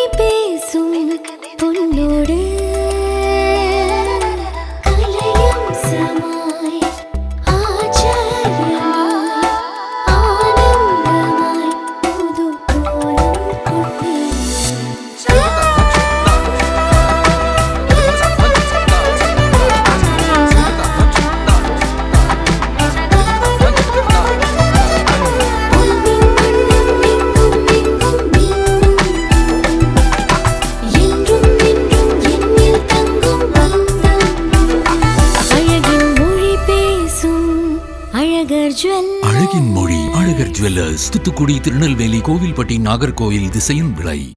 பேசும் பொன்னோடு கலையும் சமாய் ஆச்சரியமாய் ஆனந்தமாய் புது கோலம் கொண்டு அழகின் மொழி அழகர் ஜுவல்லர்ஸ், தூத்துக்குடி, திருநெல்வேலி, கோவில்பட்டி, நாகர்கோவில், திசையன் விளை.